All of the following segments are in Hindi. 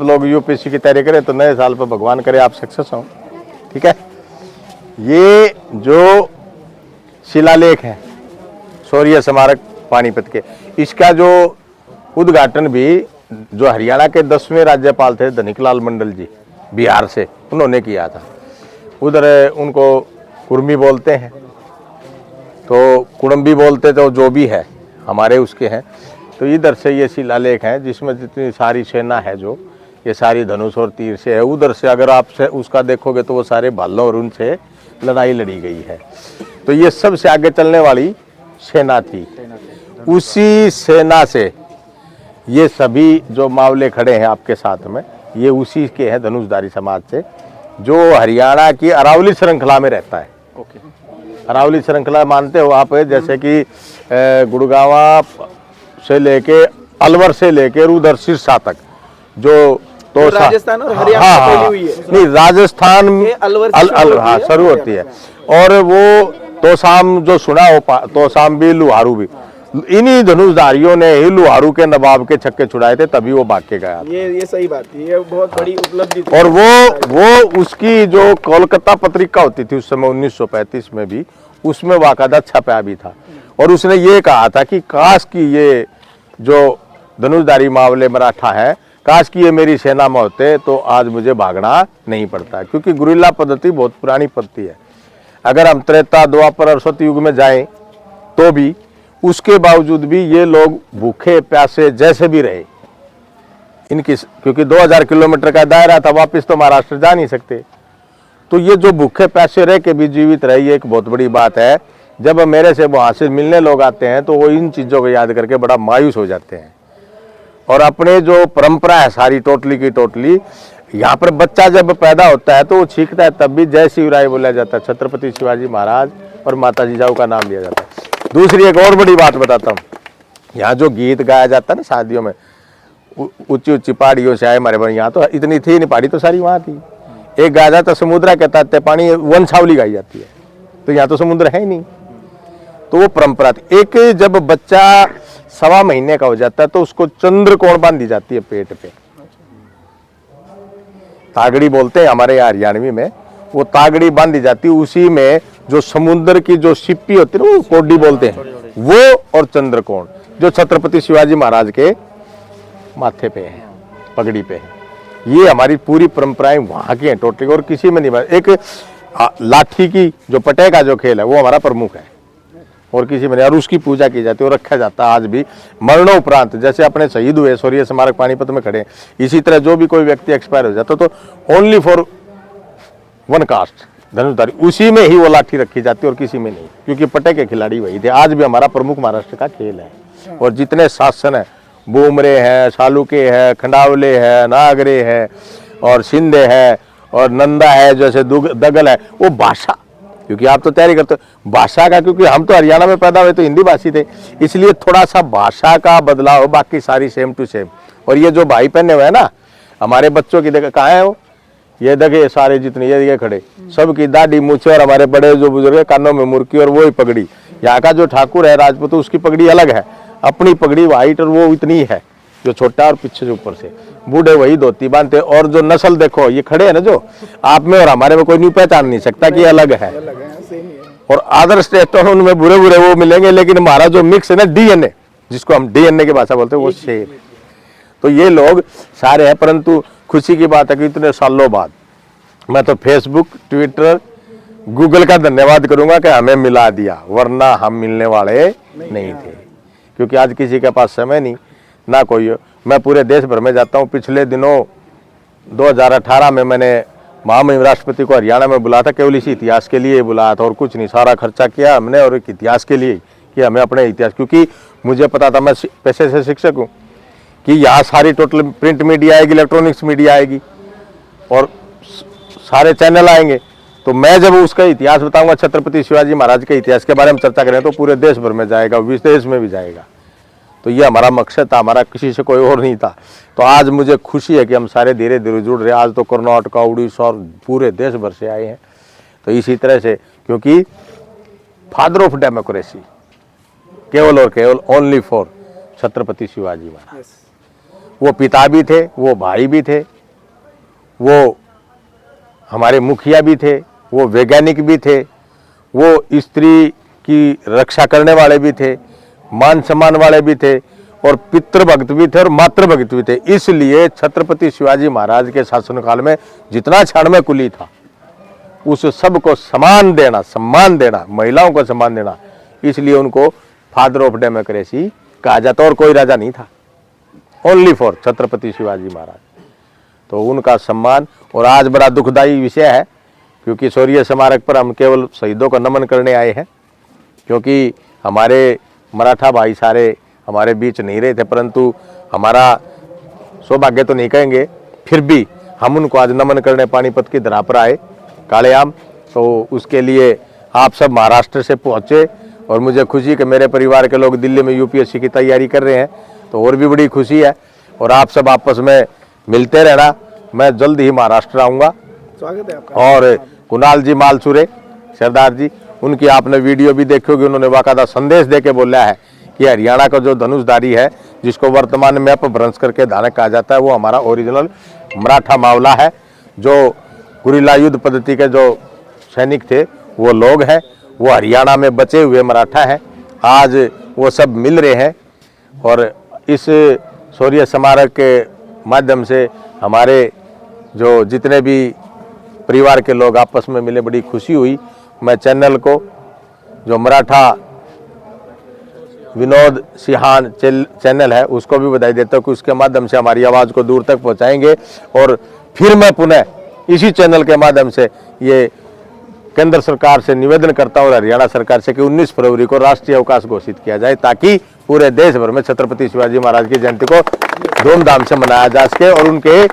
लोग यूपीएससी की तैयारी करें तो नए साल पर भगवान करे आप सक्सेस हो। ठीक है। ये जो शिलालेख है शौर्य स्मारक पानीपत के, इसका जो उद्घाटन भी जो हरियाणा के 10वें राज्यपाल थे धनिकलाल मंडल जी बिहार से, उन्होंने किया था। उधर उनको कुर्मी बोलते हैं तो कुड़म्बी बोलते तो जो भी है हमारे उसके हैं। तो इधर से ये शिलालेख है जिसमें जितनी सारी सेना है जो ये सारी धनुष और तीर से है। उधर से अगर आप से उसका देखोगे तो वो सारे भालों और उनसे लड़ाई लड़ी गई है। तो ये सबसे आगे चलने वाली सेना थी। उसी सेना से ये सभी जो मावले खड़े हैं आपके साथ में, ये उसी के हैं धनुषधारी समाज से, जो हरियाणा की अरावली श्रृंखला में रहता है। अरावली श्रृंखला मानते हो आप, जैसे कि गुड़गांवा से लेके अलवर से लेके उधर सिरसा तक जो तो राजस्थान और हरियाणा फैली हुई है। नहीं, राजस्थान हाँ शुरू होती है। और वो तोसाम जो सुना हो, तोसाम भी लुहारू भी, इन्हीं धनुषधारियों ने ही लुहारू के नवाब के छक्के छुड़ाए थे, तभी वो भाग के गया। ये सही बात है, ये बहुत बड़ी उपलब्धि थी। और वो उसकी जो कोलकाता पत्रिका होती थी उस समय 1935 में भी, उसमें वाकादा छपा भी था। और उसने ये कहा था कि काश की ये जो धनुषधारी मावले मराठा है, काश की ये मेरी सेना में होते तो आज मुझे भागना नहीं पड़ता। क्योंकि गुरिल्ला पद्धति बहुत पुरानी पद्धति है। अगर हम त्रेता द्वापर और सतयुग में जाएं तो भी उसके बावजूद भी ये लोग भूखे प्यासे जैसे भी रहे इनकी, क्योंकि 2000 किलोमीटर का दायरा था, वापस तो महाराष्ट्र जा नहीं सकते। तो ये जो भूखे प्यासे रह के भी जीवित रहे, ये एक बहुत बड़ी बात है। जब मेरे से वहाँ से मिलने लोग आते हैं तो वो इन चीज़ों को याद करके बड़ा मायूस हो जाते हैं। और अपने जो परंपरा है सारी टोटली की टोटली, यहाँ पर बच्चा जब पैदा होता है तो वो छींकता है तब भी जय शिवराय बोला जाता है, छत्रपति शिवाजी महाराज और माता जिजाऊ का नाम लिया जाता है। दूसरी एक और बड़ी बात बताता हूँ, यहाँ जो गीत गाया जाता है ना शादियों में, ऊंची ऊंची पहाड़ियों से आए हमारे बड़े, यहाँ तो इतनी थी नहीं, पहाड़ी तो सारी वहाँ थी। एक गाया जाता समुद्र के तहत पानी वंशावली गाई जाती है, तो यहाँ तो समुद्र है ही नहीं। तो वो परंपरा थी। एक जब बच्चा 1.25 महीने का हो जाता है तो उसको चंद्रकोण बांधी जाती है पेट पे, तागड़ी बोलते हैं हमारे यहाँ हरियाणवी में, वो तागड़ी बांधी जाती है। उसी में जो समुद्र की जो सिप्पी होती है ना, वो कोडी बोलते हैं, वो और चंद्रकोण जो छत्रपति शिवाजी महाराज के माथे पे है, पगड़ी पे है। ये हमारी पूरी परंपराएं वहां की हैं टोटली, और किसी में नहीं। एक लाठी की जो पटे का जो खेल है वो हमारा प्रमुख है और किसी में नहीं। और उसकी पूजा की जाती है और रखा जाता है आज भी मरणोपरांत। जैसे अपने शहीद हुए शौर्य स्मारक पानीपत में खड़े, इसी तरह जो भी कोई व्यक्ति एक्सपायर हो जाता तो only for one cast Dhanushdhari, उसी में ही वो लाठी रखी जाती है और किसी में नहीं, क्योंकि पटे के खिलाड़ी वही थे। आज भी हमारा प्रमुख महाराष्ट्र का खेल है। और जितने शासन है, बुमरे है, सालुके है, खंडावले है, नागरे है और सिंधे है और नंदा है, जैसे दगल है, वो भाषा, क्योंकि आप तो तैयारी करते हो भाषा का, क्योंकि हम तो हरियाणा में पैदा हुए तो हिंदी भाषी थे, इसलिए थोड़ा सा भाषा का बदलाव, बाकी सारी सेम टू सेम। और ये जो भाई पहने हुए है ना हमारे बच्चों की, देखा कहाँ है वो, ये देखे सारे जितने ये खड़े, सबकी दाढ़ी मूछे, और हमारे बड़े जो बुजुर्ग कानों में मुर्की और वो ही पगड़ी। यहाँ का जो ठाकुर है राजपूत, उसकी पगड़ी अलग है, अपनी पगड़ी व्हाइट और वो इतनी है जो छोटा और पीछे जो ऊपर से, बूढ़े वही धोती बांधते। और जो नस्ल देखो ये खड़े हैं ना, जो आप में और हमारे में कोई नहीं पहचान नहीं सकता कि अलग है। और अदर स्टेट उनमें बुरे बुरे वो मिलेंगे, लेकिन हमारा जो मिक्स है ना डीएनए, जिसको हम डीएनए की भाषा बोलते हैं, वो सेम। तो ये लोग सारे हैं। परंतु खुशी की बात है कि इतने सालों बाद मैं तो फेसबुक, ट्विटर, गूगल का धन्यवाद करूंगा कि हमें मिला दिया, वरना हम मिलने वाले नहीं थे। क्योंकि आज किसी के पास समय नहीं ना कोई। मैं पूरे देश भर में जाता हूँ। पिछले दिनों 2018 में मैंने महामहिम राष्ट्रपति को हरियाणा में बुलाया था, केवल इसी इतिहास के लिए बुलाया था और कुछ नहीं, सारा खर्चा किया हमने और एक इतिहास के लिए कि हमें अपने इतिहास, क्योंकि मुझे पता था, मैं पैसे से शिक्षक हूँ, कि यहाँ सारी टोटल प्रिंट मीडिया आएगी, इलेक्ट्रॉनिक्स मीडिया आएगी और सारे चैनल आएंगे। तो मैं जब उसका इतिहास बताऊंगा, छत्रपति शिवाजी महाराज के इतिहास के बारे में चर्चा करें, तो पूरे देश भर में जाएगा, विदेश में भी जाएगा। तो ये हमारा मकसद था, हमारा किसी से कोई और नहीं था। तो आज मुझे खुशी है कि हम सारे धीरे धीरे जुड़ रहे हैं। आज तो कर्नाटक, उड़ीसा और पूरे देश भर से आए हैं। तो इसी तरह से, क्योंकि फादर ऑफ डेमोक्रेसी केवल और केवल ओनली फॉर छत्रपति शिवाजी महाराज। वो पिता भी थे, वो भाई भी थे, वो हमारे मुखिया भी थे, वो वैज्ञानिक भी थे, वो स्त्री की रक्षा करने वाले भी थे, मान सम्मान वाले भी थे, और पितृभक्त भी थे और मातृभक्त भी थे। इसलिए छत्रपति शिवाजी महाराज के शासनकाल में जितना क्षण में कुली था, उस सबको सम्मान देना, महिलाओं को सम्मान देना, इसलिए उनको फादर ऑफ डेमोक्रेसी कहा जाता। और कोई राजा नहीं था, ओनली फॉर छत्रपति शिवाजी महाराज। तो उनका सम्मान, और आज बड़ा दुखदायी विषय है क्योंकि शौर्य स्मारक पर हम केवल शहीदों को नमन करने आए हैं, क्योंकि हमारे मराठा भाई सारे हमारे बीच नहीं रहे थे, परंतु हमारा सौभाग्य तो नहीं कहेंगे, फिर भी हम उनको आज नमन करने पानीपत की धरा पर आए कालेआम। तो उसके लिए आप सब महाराष्ट्र से पहुँचे, और मुझे खुशी कि मेरे परिवार के लोग दिल्ली में यूपीएससी की तैयारी कर रहे हैं, तो और भी बड़ी खुशी है। और आप सब आपस में मिलते रहना, मैं जल्द ही महाराष्ट्र आऊँगा। स्वागत है आपका। और कुणाल जी मालसुरे सरदार जी, उनकी आपने वीडियो भी देखी होगी, उन्होंने बाकायदा संदेश दे के बोला है कि हरियाणा का जो धनुषधारी है, जिसको वर्तमान में अपभ्रंश करके धानक कहा जाता है, वो हमारा ओरिजिनल मराठा मावला है। जो गुरिल्ला युद्ध पद्धति के जो सैनिक थे वो लोग हैं, वो हरियाणा में बचे हुए मराठा हैं। आज वो सब मिल रहे हैं, और इस शौर्य स्मारक के माध्यम से हमारे जो जितने भी परिवार के लोग आपस में मिले, बड़ी खुशी हुई। मैं चैनल को, जो मराठा विनोद सिहान चैनल है, उसको भी बधाई देता हूँ कि उसके माध्यम से हमारी आवाज़ को दूर तक पहुँचाएंगे। और फिर मैं पुनः इसी चैनल के माध्यम से ये केंद्र सरकार से निवेदन करता हूँ और हरियाणा सरकार से कि 19 फरवरी को राष्ट्रीय अवकाश घोषित किया जाए, ताकि पूरे देश भर में छत्रपति शिवाजी महाराज की जयंती को धूमधाम से मनाया जा सके और उनके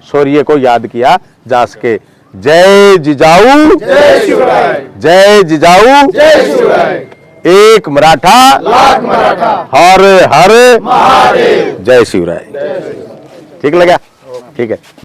शौर्य को याद किया जा सके। जय जिजाऊ, जय शिवराय, जय जिजाऊ, जय शिवराय। एक मराठा, लाख मराठा, हर हर महादेव। जय शिवराय। ठीक लगा? ठीक है।